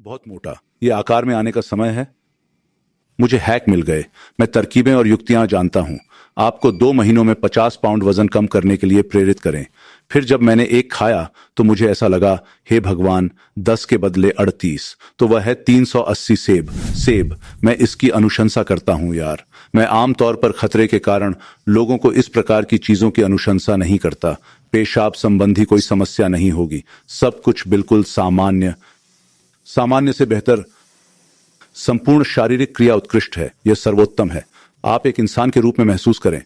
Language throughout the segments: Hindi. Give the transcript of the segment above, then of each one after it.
बहुत मोटा, ये आकार में आने का समय है। मुझे हैक मिल गए। मैं तरकीबें और युक्तियां जानता हूं। आपको 2 महीनों में 50 पाउंड वजन कम करने के लिए प्रेरित करें। फिर जब मैंने एक खाया तो मुझे ऐसा लगा, हे भगवान, 10 के बदले 38, तो वह है 380 सेब। सेब, मैं इसकी अनुशंसा करता हूं यार। मैं आमतौर पर खतरे के कारण लोगों को इस प्रकार की चीजों की अनुशंसा नहीं करता। पेशाब संबंधी कोई समस्या नहीं होगी। सब कुछ बिल्कुल सामान्य, सामान्य से बेहतर। संपूर्ण शारीरिक क्रिया उत्कृष्ट है, यह सर्वोत्तम है। आप एक इंसान के रूप में महसूस करें।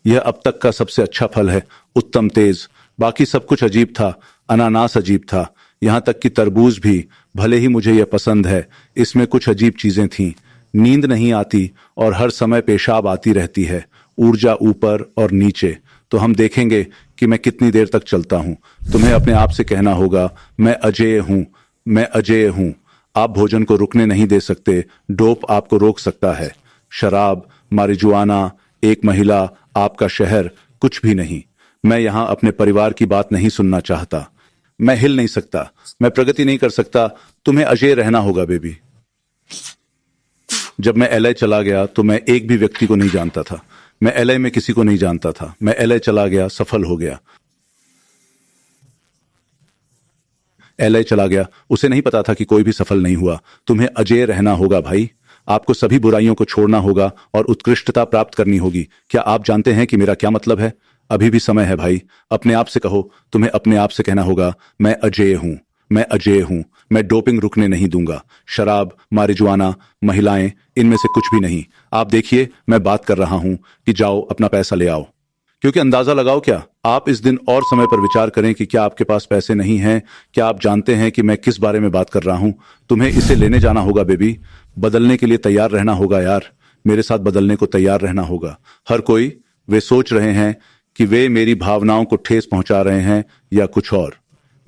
यह अब तक का सबसे अच्छा फल है। उत्तम तेज। बाकी सब कुछ अजीब था। अनानास अजीब था, यहां तक कि तरबूज भी, भले ही मुझे यह पसंद है। इसमें कुछ अजीब चीजें थीं। नींद नहीं आती और हर समय पेशाब आती रहती है। ऊर्जा ऊपर और नीचे। तो हम देखेंगे कि मैं कितनी देर तक चलता हूं। तुम्हें अपने आप से कहना होगा, मैं अजेय हूं, मैं अजेय हूं। आप भोजन को रुकने नहीं दे सकते। डोप आपको रोक सकता है। शराब, मारिजुआना, एक महिला, आपका शहर, कुछ भी नहीं। मैं यहां अपने परिवार की बात नहीं सुनना चाहता। मैं हिल नहीं सकता। मैं प्रगति नहीं कर सकता। तुम्हें अजेय रहना होगा बेबी। जब मैं एलए चला गया तो मैं एक भी व्यक्ति को नहीं जानता था। मैं एलए में किसी को नहीं जानता था। मैं एलए चला गया, सफल हो गया। एलए चला गया, उसे नहीं पता था कि कोई भी सफल नहीं हुआ। तुम्हें अजेय रहना होगा भाई। आपको सभी बुराइयों को छोड़ना होगा और उत्कृष्टता प्राप्त करनी होगी। क्या आप जानते हैं कि मेरा क्या मतलब है? अभी भी समय है भाई। अपने आप से कहो, तुम्हें अपने आप से कहना होगा, मैं अजेय हूं, मैं अजेय हूं। मैं डोपिंग रुकने नहीं दूंगा। शराब, मारिजुआना, महिलाएं, इनमें से कुछ भी नहीं। आप देखिए, मैं बात कर रहा हूं कि जाओ अपना पैसा ले आओ। क्योंकि अंदाजा लगाओ, क्या आप इस दिन और समय पर विचार करें कि क्या आपके पास पैसे नहीं हैं? क्या आप जानते हैं कि मैं किस बारे में बात कर रहा हूं? तुम्हें इसे लेने जाना होगा बेबी। बदलने के लिए तैयार रहना होगा यार। मेरे साथ बदलने को तैयार रहना होगा। हर कोई, वे सोच रहे हैं कि वे मेरी भावनाओं को ठेस पहुंचा रहे हैं या कुछ और।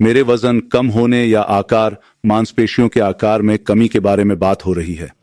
मेरे वजन कम होने या आकार, मांसपेशियों के आकार में कमी के बारे में बात हो रही है।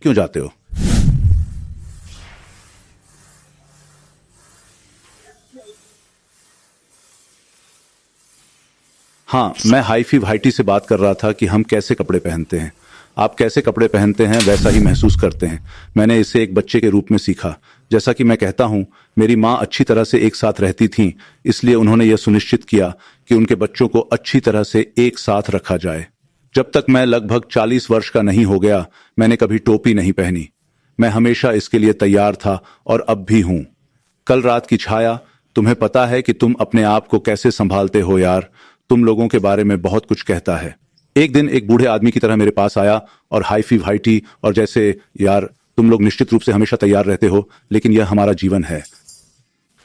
क्यों जाते हो? हाँ, मैं हाईफी भाईटी से बात कर रहा था कि हम कैसे कपड़े पहनते हैं। आप कैसे कपड़े पहनते हैं वैसा ही महसूस करते हैं। मैंने इसे एक बच्चे के रूप में सीखा। जैसा कि मैं कहता हूं, मेरी माँ अच्छी तरह से एक साथ रहती थीं, इसलिए उन्होंने यह सुनिश्चित किया कि उनके बच्चों को अच्छी तरह से एक साथ रखा जाए। जब तक मैं लगभग 40 वर्ष का नहीं हो गया, मैंने कभी टोपी नहीं पहनी। मैं हमेशा इसके लिए तैयार था और अब भी हूं। कल रात की छाया, तुम्हें पता है कि तुम अपने आप को कैसे संभालते हो यार। तुम लोगों के बारे में बहुत कुछ कहता है। एक दिन एक बूढ़े आदमी की तरह मेरे पास आया और हाईफी भाईटी और जैसे, यार तुम लोग निश्चित रूप से हमेशा तैयार रहते हो, लेकिन यह हमारा जीवन है।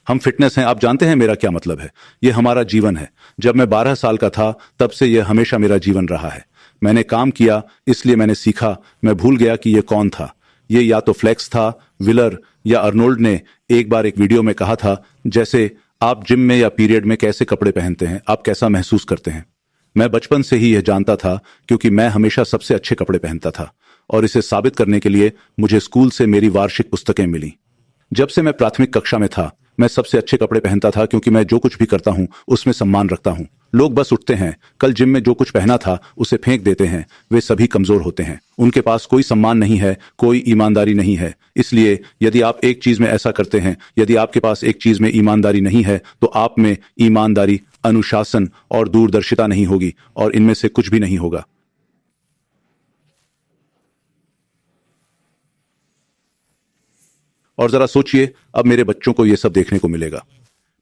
हम फिटनेस हैं। आप जानते हैं मेरा क्या मतलब है? यह हमारा जीवन है। जब मैं 12 साल का था तब से यह हमेशा मेरा जीवन रहा है। मैंने काम किया, इसलिए मैंने सीखा। मैं भूल गया कि यह कौन था। ये या तो फ्लेक्स था, विलर या अर्नोल्ड ने एक बार एक वीडियो में कहा था, जैसे आप जिम में या पीरियड में कैसे कपड़े पहनते हैं, आप कैसा महसूस करते हैं। मैं बचपन से ही यह जानता था, क्योंकि मैं हमेशा सबसे अच्छे कपड़े पहनता था। और इसे साबित करने के लिए मुझे स्कूल से मेरी वार्षिक पुस्तकें मिली। जब से मैं प्राथमिक कक्षा में था, मैं सबसे अच्छे कपड़े पहनता था क्योंकि मैं जो कुछ भी करता हूं उसमें सम्मान रखता हूं। लोग बस उठते हैं, कल जिम में जो कुछ पहना था उसे फेंक देते हैं। वे सभी कमजोर होते हैं, उनके पास कोई सम्मान नहीं है, कोई ईमानदारी नहीं है। इसलिए यदि आप एक चीज में ऐसा करते हैं, यदि आपके पास एक चीज में ईमानदारी नहीं है, तो आप में ईमानदारी, अनुशासन और दूरदर्शिता नहीं होगी, और इनमें से कुछ भी नहीं होगा। और जरा सोचिए, अब मेरे बच्चों को यह सब देखने को मिलेगा।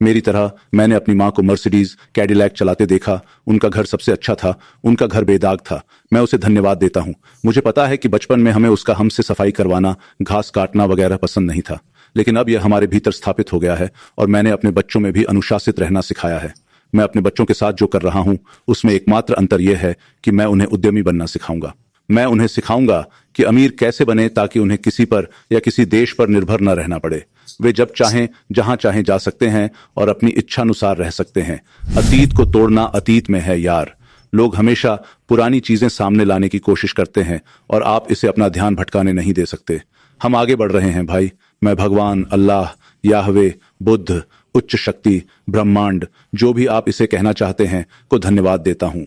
मेरी तरह मैंने अपनी माँ को मर्सिडीज कैडिलैक चलाते देखा। उनका घर सबसे अच्छा था, उनका घर बेदाग था। मैं उसे धन्यवाद देता हूँ। मुझे पता है कि बचपन में हमें उसका हमसे सफाई करवाना, घास काटना वगैरह पसंद नहीं था, लेकिन अब यह हमारे भीतर स्थापित हो गया है, और मैंने अपने बच्चों में भी अनुशासित रहना सिखाया है। मैं अपने बच्चों के साथ जो कर रहा हूँ उसमें एकमात्र अंतर यह है कि मैं उन्हें उद्यमी बनना सिखाऊंगा। मैं उन्हें सिखाऊंगा कि अमीर कैसे बने, ताकि उन्हें किसी पर या किसी देश पर निर्भर न रहना पड़े। वे जब चाहें जहां चाहें जा सकते हैं और अपनी इच्छानुसार रह सकते हैं। अतीत को तोड़ना अतीत में है यार। लोग हमेशा पुरानी चीजें सामने लाने की कोशिश करते हैं, और आप इसे अपना ध्यान भटकाने नहीं दे सकते। हम आगे बढ़ रहे हैं भाई। मैं भगवान, अल्लाह, याहवे, बुद्ध, उच्च शक्ति, ब्रह्मांड, जो भी आप इसे कहना चाहते हैं, को धन्यवाद देता हूं।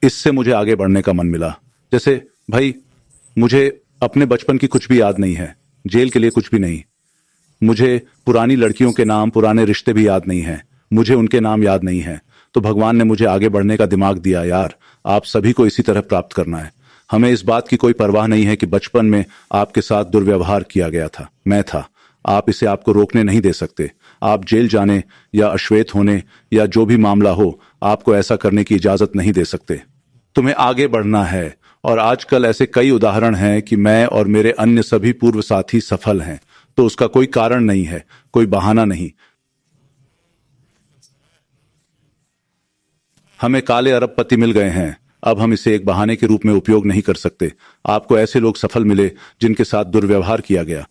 इससे मुझे आगे बढ़ने का मन मिला। जैसे भाई, मुझे अपने बचपन की कुछ भी याद नहीं है, जेल के लिए कुछ भी नहीं। मुझे पुरानी लड़कियों के नाम, पुराने रिश्ते भी याद नहीं हैं, मुझे उनके नाम याद नहीं हैं। तो भगवान ने मुझे आगे बढ़ने का दिमाग दिया यार। आप सभी को इसी तरह प्राप्त करना है। हमें इस बात की कोई परवाह नहीं है कि बचपन में आपके साथ दुर्व्यवहार किया गया था, मैं था। आप इसे आपको रोकने नहीं दे सकते। आप जेल जाने या अश्वेत होने या जो भी मामला हो, आपको ऐसा करने की इजाजत नहीं दे सकते। तुम्हें आगे बढ़ना है, और आजकल ऐसे कई उदाहरण हैं कि मैं और मेरे अन्य सभी पूर्व साथी सफल हैं। तो उसका कोई कारण नहीं है, कोई बहाना नहीं। हमें काले अरबपति मिल गए हैं, अब हम इसे एक बहाने के रूप में उपयोग नहीं कर सकते। आपको ऐसे लोग सफल मिले जिनके साथ दुर्व्यवहार किया गया।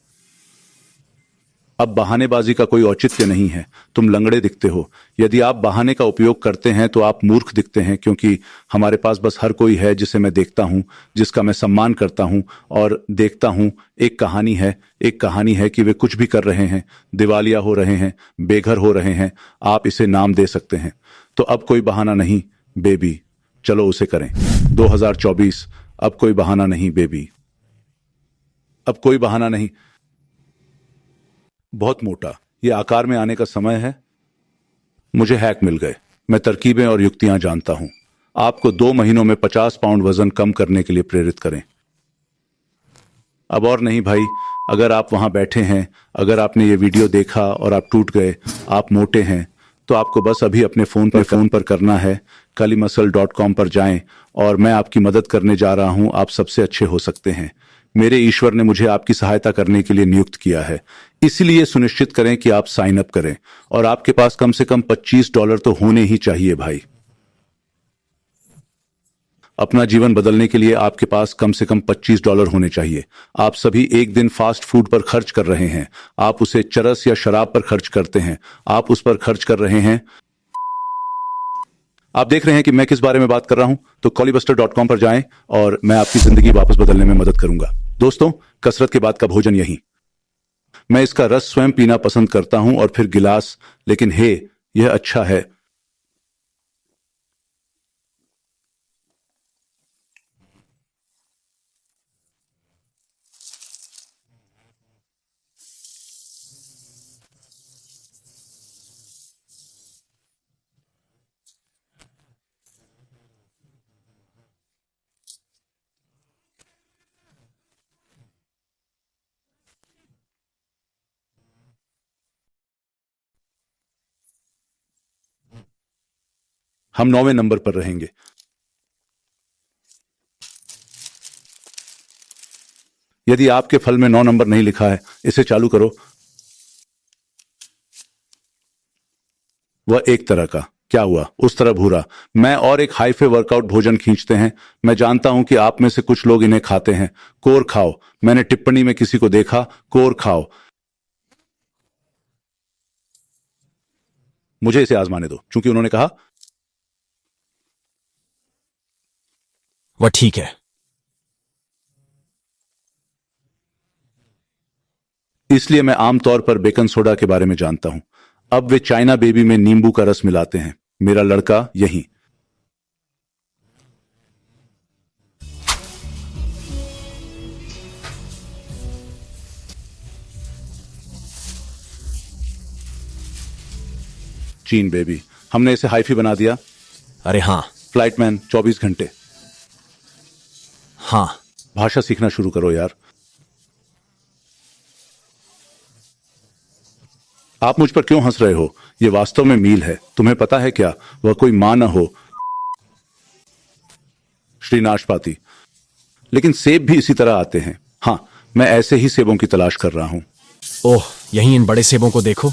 अब बहानेबाजी का कोई औचित्य नहीं है। तुम लंगड़े दिखते हो। यदि आप बहाने का उपयोग करते हैं तो आप मूर्ख दिखते हैं, क्योंकि हमारे पास बस हर कोई है जिसे मैं देखता हूं, जिसका मैं सम्मान करता हूं और देखता हूं। एक कहानी है कि वे कुछ भी कर रहे हैं, दिवालिया हो रहे हैं, बेघर हो रहे हैं। आप इसे नाम दे सकते हैं। तो अब कोई बहाना नहीं बेबी, चलो उसे करें। 2024, अब कोई बहाना नहीं बेबी, अब कोई बहाना नहीं। बहुत मोटा, ये आकार में आने का समय है। मुझे हैक मिल गए। मैं तरकीबें और युक्तियां जानता हूं। आपको 2 महीनों में 50 पाउंड वजन कम करने के लिए प्रेरित करें। अब और नहीं भाई। अगर आप वहां बैठे हैं, अगर आपने ये वीडियो देखा और आप टूट गए, आप मोटे हैं, तो आपको बस अभी अपने फोन पर करना है। kalimuscle.com पर जाएं, और मैं आपकी मदद करने जा रहा हूं। आप सबसे अच्छे हो सकते हैं। मेरे ईश्वर ने मुझे आपकी सहायता करने के लिए नियुक्त किया है। इसलिए सुनिश्चित करें कि आप साइन अप करें, और आपके पास कम से कम $25 तो होने ही चाहिए भाई। अपना जीवन बदलने के लिए आपके पास कम से कम $25 होने चाहिए। आप सभी एक दिन फास्ट फूड पर खर्च कर रहे हैं। आप उसे चरस या शराब पर खर्च करते हैं। आप उस पर खर्च कर रहे हैं। आप देख रहे हैं कि मैं किस बारे में बात कर रहा हूं। तो कॉलीबस्टर.com पर जाएं, और मैं आपकी जिंदगी वापस बदलने में मदद करूंगा। दोस्तों, कसरत के बाद का भोजन यही। मैं इसका रस स्वयं पीना पसंद करता हूं, और फिर गिलास। लेकिन हे, यह अच्छा है। हम 9वें नंबर पर रहेंगे। यदि आपके फल में 9 नंबर नहीं लिखा है, इसे चालू करो। वह एक तरह का, क्या हुआ, उस तरह भूरा। मैं और एक हाईफे वर्कआउट भोजन खींचते हैं। मैं जानता हूं कि आप में से कुछ लोग इन्हें खाते हैं। कोर खाओ। मैंने टिप्पणी में किसी को देखा, कोर खाओ। मुझे इसे आजमाने दो, क्योंकि उन्होंने कहा। वह ठीक है। इसलिए मैं आमतौर पर बेकिंग सोडा के बारे में जानता हूं। अब वे चाइना बेबी में नींबू का रस मिलाते हैं। मेरा लड़का यहीं। चीन बेबी, हमने इसे हाईफी बना दिया। अरे हाँ। फ्लाइटमैन 24 घंटे। हाँ। भाषा सीखना शुरू करो यार। आप मुझ पर क्यों हंस रहे हो? यह वास्तव में मील है। तुम्हें पता है क्या, वह कोई मां न हो। श्री नाशपाती। लेकिन सेब भी इसी तरह आते हैं। हाँ, मैं ऐसे ही सेबों की तलाश कर रहा हूं। ओह, यहीं इन बड़े सेबों को देखो।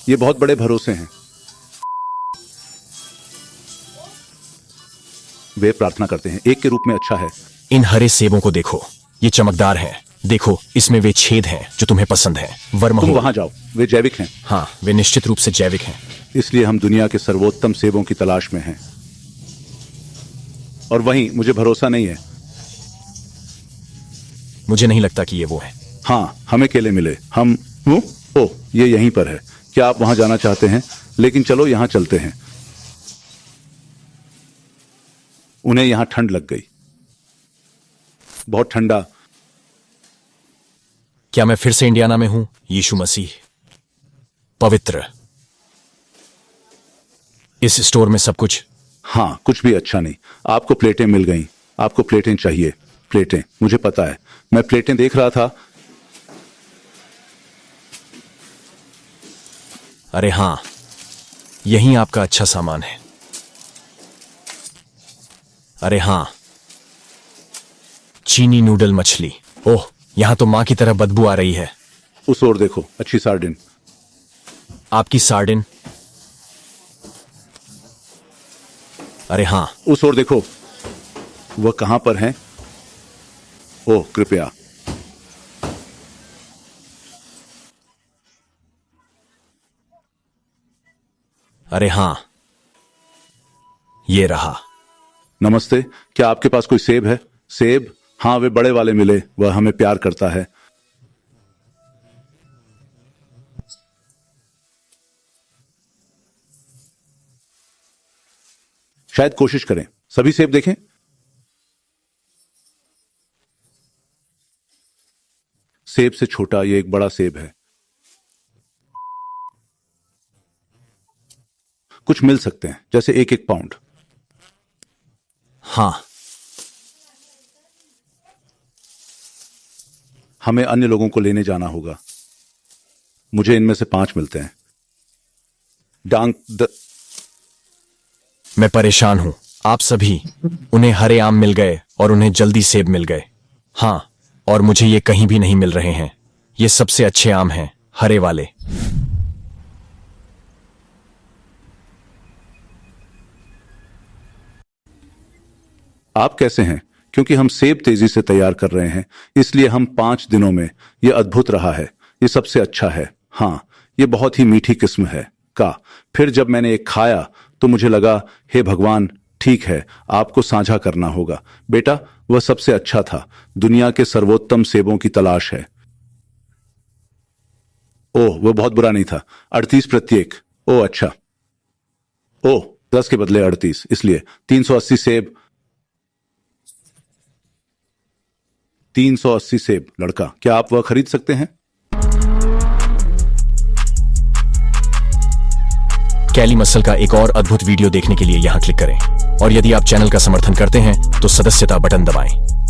ये बहुत बड़े भरोसे हैं। वे प्रार्थना करते हैं, एक के रूप में अच्छा है। इन हरे सेबों को देखो, ये चमकदार है। देखो, इसमें वे छेद हैं जो तुम्हें पसंद है। तुम वर्महोल। वहां जाओ, वे जैविक हैं। हाँ, वे निश्चित रूप से जैविक हैं। इसलिए हम दुनिया के सर्वोत्तम सेबों की तलाश में हैं। और वहीं मुझे भरोसा नहीं है। मुझे नहीं लगता कि ये वो है। हाँ, हमें केले मिले। हम ओह, ये यहीं पर है। क्या आप वहां जाना चाहते हैं? लेकिन चलो यहां चलते हैं। उन्हें यहां ठंड लग गई। बहुत ठंडा। क्या मैं फिर से इंडियाना में हूं? यीशु मसीह पवित्र। इस स्टोर में सब कुछ। हाँ, कुछ भी अच्छा नहीं। आपको प्लेटें मिल गईं। आपको प्लेटें चाहिए। प्लेटें, मुझे पता है। मैं प्लेटें देख रहा था। अरे हाँ, यही आपका अच्छा सामान है। अरे हाँ, चीनी नूडल मछली। ओह, यहां तो मां की तरह बदबू आ रही है। उस ओर देखो, अच्छी सार्डिन। आपकी सार्डिन। अरे हाँ। उस ओर देखो, वह कहां पर है? ओह, कृपया। अरे हाँ, ये रहा। नमस्ते, क्या आपके पास कोई सेब है? सेब? हाँ, वे बड़े वाले मिले। वह हमें प्यार करता है। शायद कोशिश करें। सभी सेब देखें। सेब से छोटा ये एक बड़ा सेब है। कुछ मिल सकते हैं, जैसे 1-1 पाउंड। हाँ। हमें अन्य लोगों को लेने जाना होगा। मुझे इनमें से 5 मिलते हैं। मैं परेशान हूं। आप सभी। उन्हें हरे आम मिल गए और उन्हें जल्दी सेब मिल गए। हाँ, और मुझे ये कहीं भी नहीं मिल रहे हैं। ये सबसे अच्छे आम हैं, हरे वाले। आप कैसे हैं? क्योंकि हम सेब तेजी से तैयार कर रहे हैं, इसलिए हम 5 दिनों में यह अद्भुत रहा है। ये सबसे अच्छा है। हाँ, ये बहुत ही मीठी किस्म है का। फिर जब मैंने एक खाया तो मुझे लगा, हे भगवान, ठीक है, आपको साझा करना होगा। बेटा, वह सबसे अच्छा था। दुनिया के सर्वोत्तम सेबों की तलाश है। ओह, वह बहुत बुरा नहीं था। 38 प्रत्येक। ओह अच्छा। ओह, 10 के बदले 38, इसलिए 380 सेब। 380 सेब। लड़का, क्या आप वह खरीद सकते हैं? कैली मसल का एक और अद्भुत वीडियो देखने के लिए यहां क्लिक करें। और यदि आप चैनल का समर्थन करते हैं तो सदस्यता बटन दबाएं।